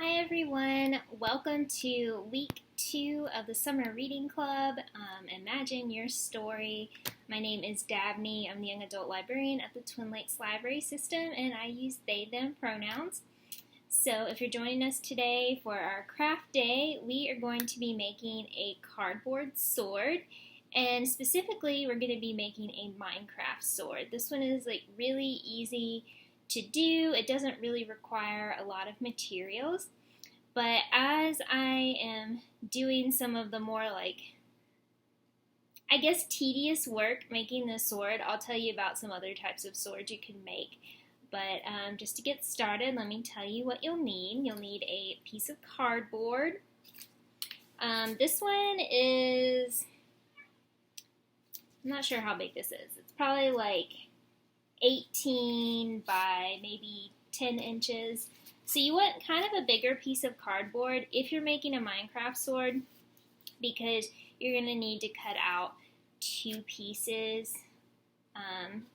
Hi everyone, welcome to week 2 of the Summer Reading Club, Imagine Your Story. My name is Dabney, I'm the Young Adult Librarian at the Twin Lakes Library System, and I use they, them pronouns. So if you're joining us today for our craft day, we are going to be making a cardboard sword, and specifically we're going to be making a Minecraft sword. This one is like really easy to do. It doesn't really require a lot of materials, but as I am doing some of the more tedious work making this sword, I'll tell you about some other types of swords you can make. But just to get started, let me tell you what you'll need. You'll need a piece of cardboard. This one is, I'm not sure how big this is. It's probably like 18 by maybe 10 inches. So you want kind of a bigger piece of cardboard if you're making a Minecraft sword, because you're going to need to cut out 2 pieces,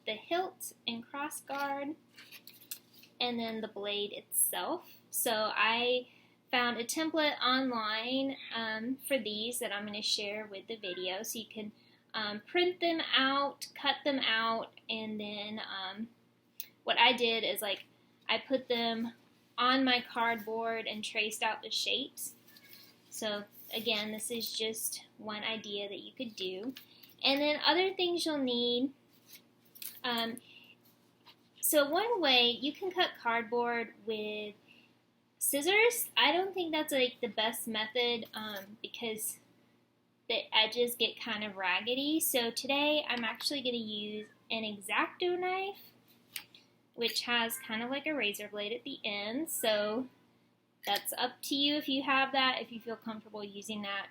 the hilt and cross guard, and then the blade itself. So I found a template online for these that I'm going to share with the video, so you can print them out, cut them out, and then what I did is I put them on my cardboard and traced out the shapes. So again, this is just one idea that you could do. And then other things you'll need. So one way you can cut cardboard with scissors. I don't think that's like the best method because the edges get kind of raggedy. So today I'm actually going to use an X-Acto knife, which has kind of like a razor blade at the end. So that's up to you if you have that, if you feel comfortable using that.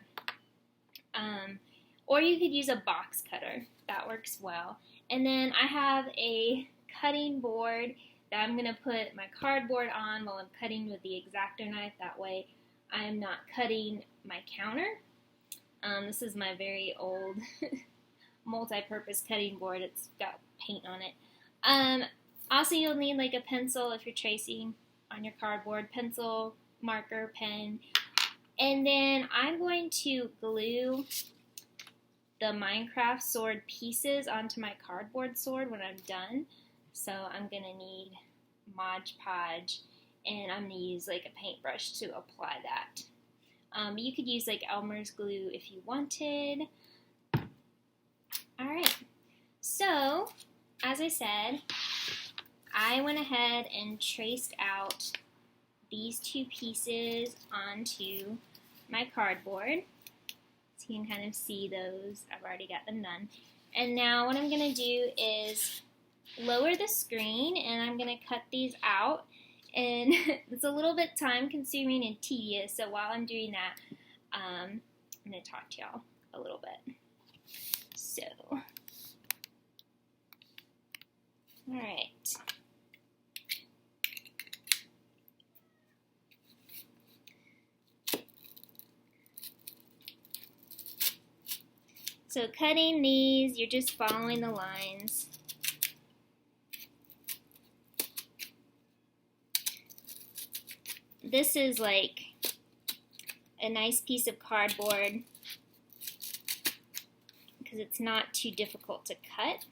Or you could use a box cutter. That works well. And then I have a cutting board that I'm going to put my cardboard on while I'm cutting with the X-Acto knife. That way I'm not cutting my counter. This is my very old multi-purpose cutting board. It's got paint on it. Also, you'll need like a pencil if you're tracing on your cardboard. Pencil, marker, pen. And then I'm going to glue the Minecraft sword pieces onto my cardboard sword when I'm done. So I'm going to need Mod Podge, and I'm going to use like a paintbrush to apply that. You could use like Elmer's glue if you wanted. Alright, so as I said, I went ahead and traced out these 2 pieces onto my cardboard. So you can kind of see those. I've already got them done. And now what I'm going to do is lower the screen, and I'm going to cut these out. And it's a little bit time consuming and tedious, so while I'm doing that, I'm going to talk to y'all a little bit. So, alright. So cutting these, you're just following the lines. This is like a nice piece of cardboard because it's not too difficult to cut.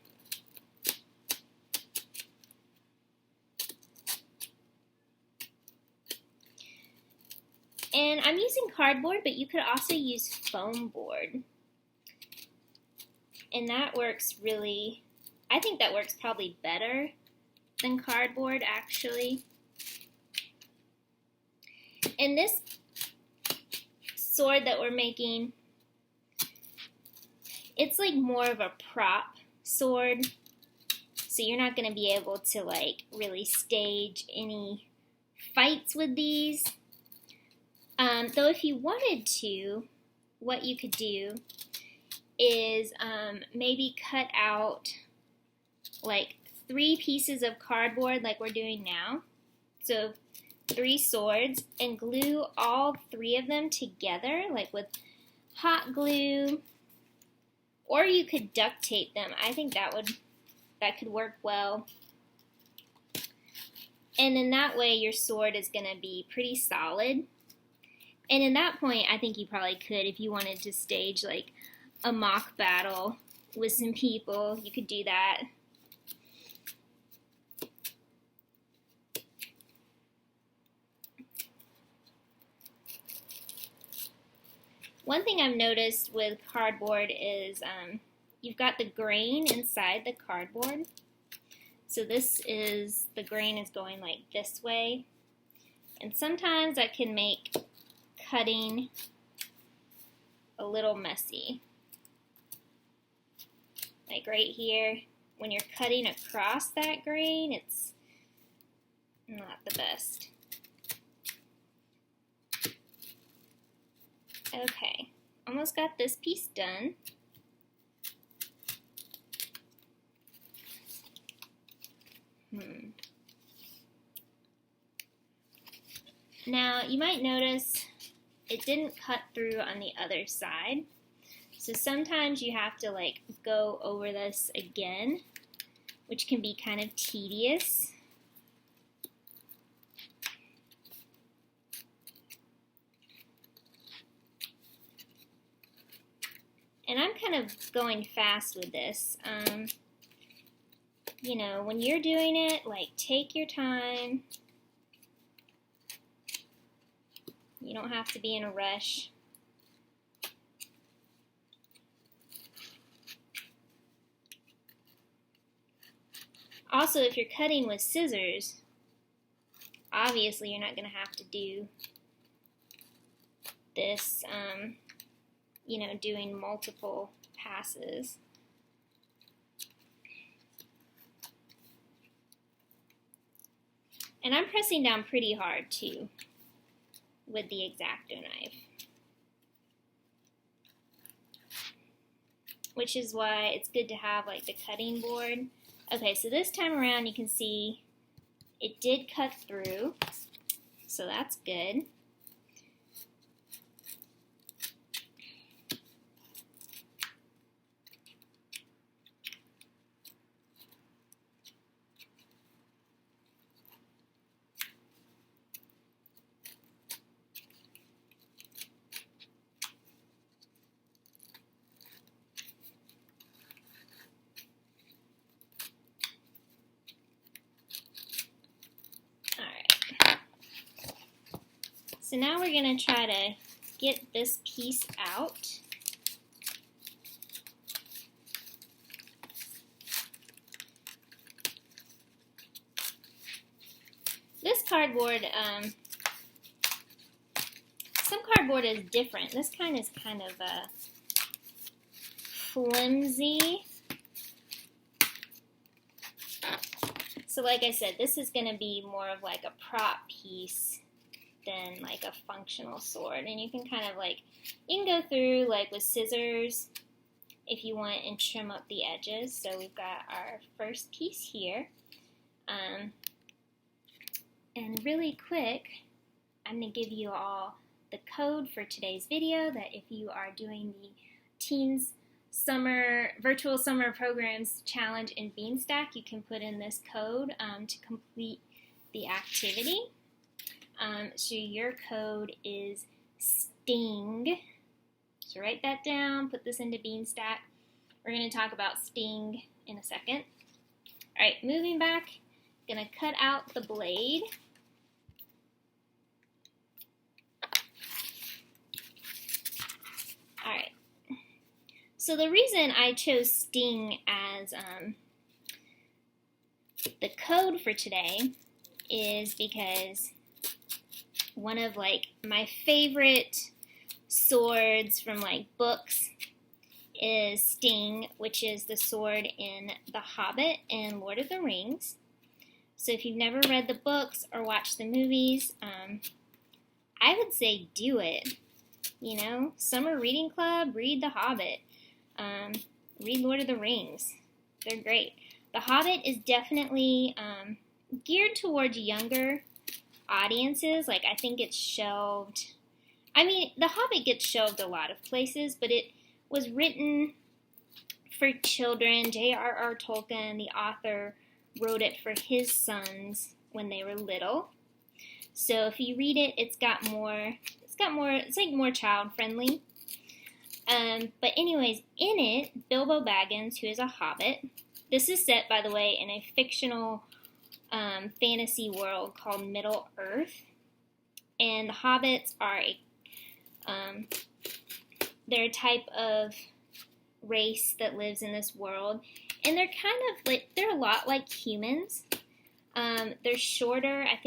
And I'm using cardboard, but you could also use foam board. And that works really, I think that works probably better than cardboard actually. And this sword that we're making, it's like more of a prop sword, so you're not going to be able to like really stage any fights with these. Though if you wanted to, what you could do is maybe cut out like 3 pieces of cardboard like we're doing now. So 3 swords, and glue all 3 of them together, like with hot glue, or you could duct tape them. I think that could work well. And then that way your sword is going to be pretty solid. And in that point, I think you probably could, if you wanted to stage like a mock battle with some people, you could do that. One thing I've noticed with cardboard is you've got the grain inside the cardboard. So the grain is going like this way. And sometimes that can make cutting a little messy. Like right here, when you're cutting across that grain, it's not the best. Okay, almost got this piece done. Now, you might notice it didn't cut through on the other side. So sometimes you have to like go over this again, which can be kind of tedious. And I'm kind of going fast with this. You know, when you're doing it, like, take your time. You don't have to be in a rush. Also, if you're cutting with scissors, obviously you're not going to have to do this, you know, doing multiple passes. And I'm pressing down pretty hard too with the X-Acto knife, which is why it's good to have like the cutting board. Okay, so this time around you can see it did cut through, so that's good. So now we're going to try to get this piece out. This cardboard, some cardboard is different. This kind is kind of flimsy. So like I said, this is going to be more of like a prop piece than like a functional sword. And you can kind of like, you can go through like with scissors if you want and trim up the edges. So we've got our first piece here. And really quick, I'm going to give you all the code for today's video that if you are doing the Teens Virtual Summer Programs Challenge in Beanstack, you can put in this code to complete the activity. So your code is STING. So write that down, put this into Beanstack. We're going to talk about STING in a second. Alright, moving back, going to cut out the blade. Alright, so the reason I chose STING as the code for today is because one of like my favorite swords from like books is Sting, which is the sword in The Hobbit and Lord of the Rings. So if you've never read the books or watched the movies, I would say do it. You know, summer reading club, read The Hobbit, read Lord of the Rings. They're great. The Hobbit is definitely geared towards younger audiences. Like, I think it's shelved. I mean, The Hobbit gets shelved a lot of places, but it was written for children. J.R.R. Tolkien, the author, wrote it for his sons when they were little. So if you read it, it's like more child friendly. But anyways, in it, Bilbo Baggins, who is a hobbit, this is set, by the way, in a fictional fantasy world called Middle Earth, and the hobbits are they're a type of race that lives in this world, and they're kind of like, they're a lot like humans. They're shorter. I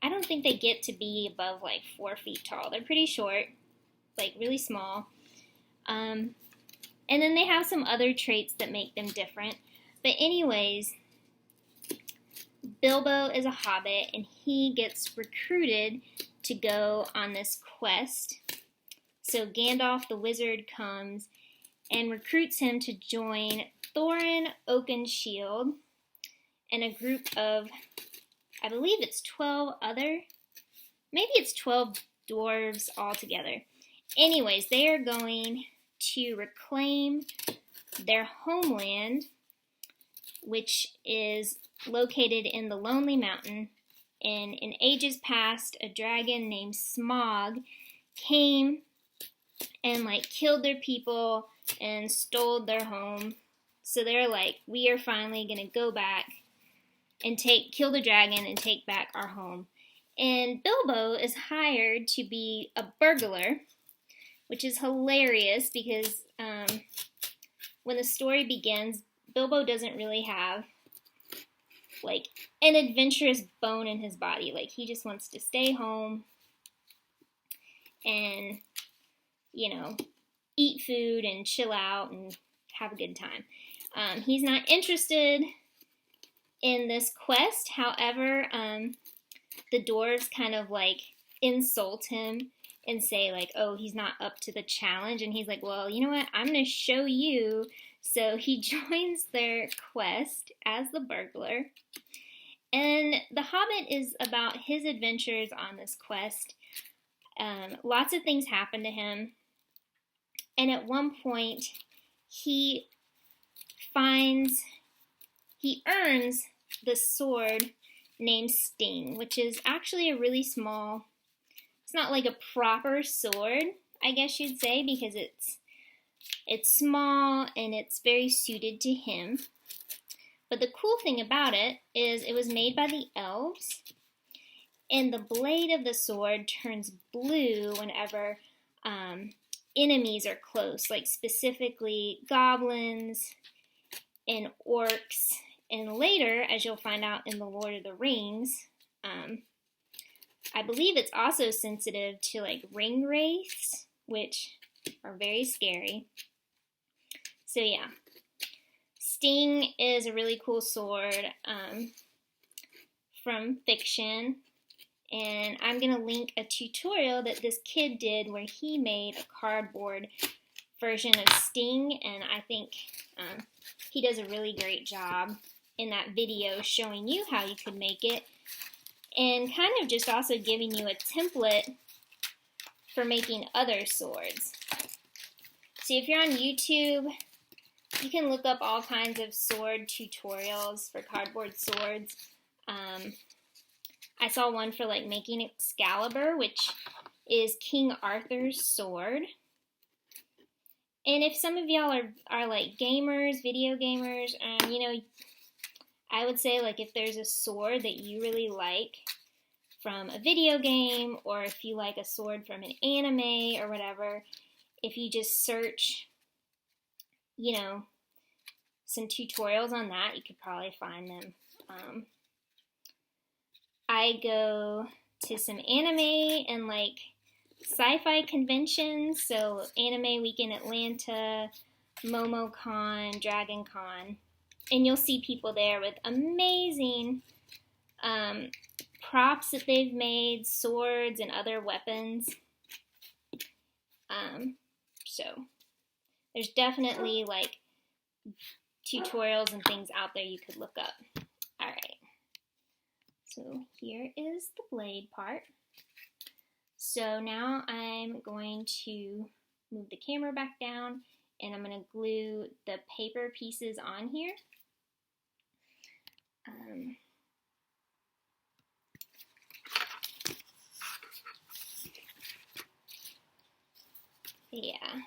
don't think they get to be above like 4 feet tall. They're pretty short, like really small. And then they have some other traits that make them different. But anyways, Bilbo is a hobbit, and he gets recruited to go on this quest. So Gandalf the wizard comes and recruits him to join Thorin Oakenshield and a group of, I believe it's 12 dwarves altogether. Anyways, they are going to reclaim their homeland, which is located in the Lonely Mountain. And in ages past, a dragon named Smaug came and like killed their people and stole their home. So they're like, we are finally going to go back and kill the dragon and take back our home. And Bilbo is hired to be a burglar, which is hilarious because when the story begins, Bilbo doesn't really have like an adventurous bone in his body. Like, he just wants to stay home and, you know, eat food and chill out and have a good time. He's not interested in this quest. However, the dwarves kind of like insult him and say like, oh, he's not up to the challenge. And he's like, well, you know what? I'm going to show you. So he joins their quest as the burglar. And The Hobbit is about his adventures on this quest. Lots of things happen to him. And at one point, he earns the sword named Sting, which is actually a really small, it's not like a proper sword, I guess you'd say, because it's small and it's very suited to him. But the cool thing about it is it was made by the elves, and the blade of the sword turns blue whenever enemies are close, like specifically goblins and orcs. And later, as you'll find out in The Lord of the Rings, I believe it's also sensitive to like ring wraiths, which are very scary. So yeah, Sting is a really cool sword from fiction. And I'm going to link a tutorial that this kid did where he made a cardboard version of Sting. And I think he does a really great job in that video showing you how you could make it. And kind of just also giving you a template for making other swords. So if you're on YouTube, you can look up all kinds of sword tutorials for cardboard swords. I saw one for like making Excalibur, which is King Arthur's sword. And if some of y'all are like gamers, video gamers, you know, I would say like if there's a sword that you really like from a video game, or if you like a sword from an anime or whatever, if you just search, you know, some tutorials on that, you could probably find them. I go to some anime and like sci-fi conventions, so Anime Week in Atlanta, MomoCon, DragonCon, and you'll see people there with amazing props that they've made, swords and other weapons. So there's definitely like tutorials and things out there you could look up. All right. So here is the blade part. So now I'm going to move the camera back down, and I'm going to glue the paper pieces on here. Yeah.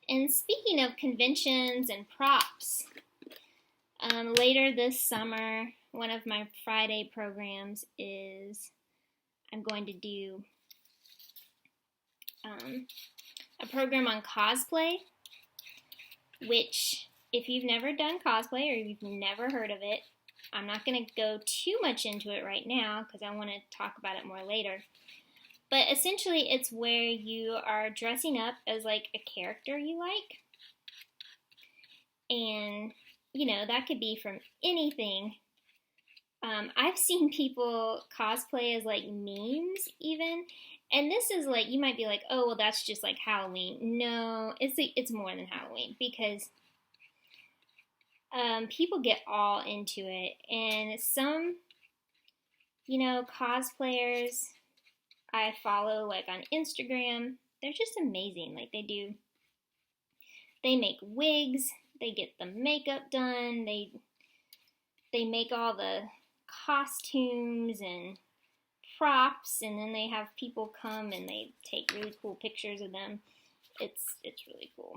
And speaking of conventions and props, later this summer, one of my Friday programs is I'm going to do a program on cosplay, which if you've never done cosplay or you've never heard of it, I'm not going to go too much into it right now because I want to talk about it more later. But essentially, it's where you are dressing up as like a character you like. And, you know, that could be from anything. I've seen people cosplay as like memes even. And this is like, you might be like, oh, well, that's just like Halloween. No, it's more than Halloween because people get all into it. And some, you know, cosplayers I follow like on Instagram, they're just amazing. Like they make wigs, they get the makeup done, they make all the costumes and props, and then they have people come and they take really cool pictures of them. It's really cool.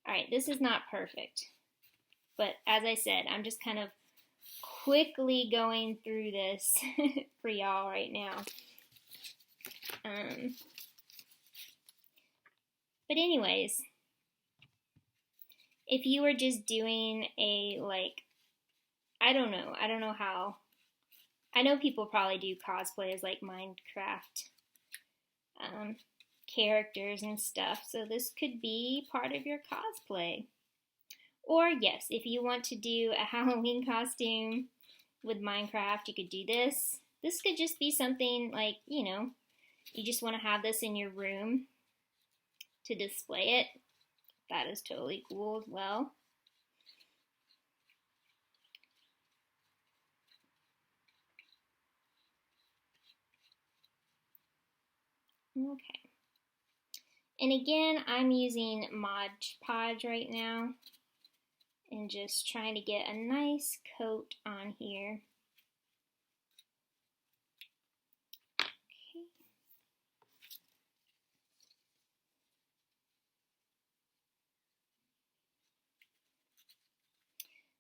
Alright, this is not perfect. But as I said, I'm just kind of quickly going through this for y'all right now. But anyways, if you were just doing a, like, I don't know how, I know people probably do cosplay as like Minecraft characters and stuff, so this could be part of your cosplay. Or yes, if you want to do a Halloween costume with Minecraft, you could do this. This could just be something like, you know, you just want to have this in your room to display it. That is totally cool as well. Okay. And again, I'm using Mod Podge right now and just trying to get a nice coat on here. Okay.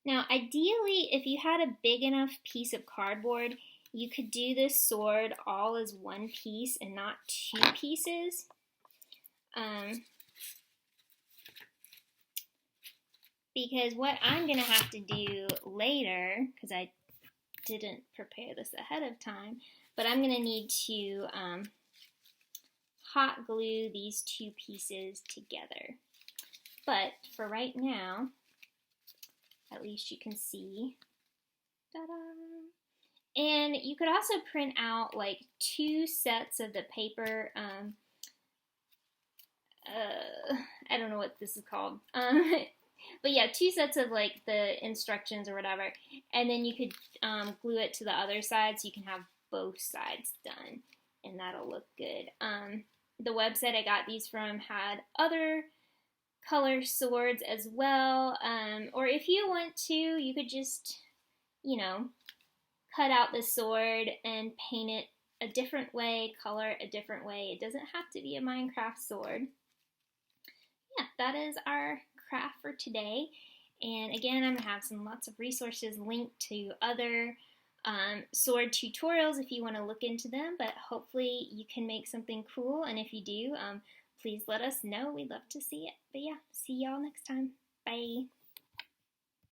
Now, ideally, if you had a big enough piece of cardboard, you could do this sword all as one piece and not two pieces. Because what I'm going to have to do later, because I didn't prepare this ahead of time, but I'm going to need to hot glue these two pieces together. But for right now, at least you can see. Ta-da! And you could also print out like 2 sets of the paper. I don't know what this is called. But yeah, 2 sets of like the instructions or whatever, and then you could glue it to the other side so you can have both sides done, and that'll look good. The website I got these from had other color swords as well, or if you want to, you could just, you know, cut out the sword and paint it a different way, color it a different way. It doesn't have to be a Minecraft sword. Yeah, that is our craft for today. And again, I'm going to have lots of resources linked to other sword tutorials if you want to look into them, but hopefully you can make something cool, and if you do, please let us know. We'd love to see it. But yeah, see y'all next time. Bye.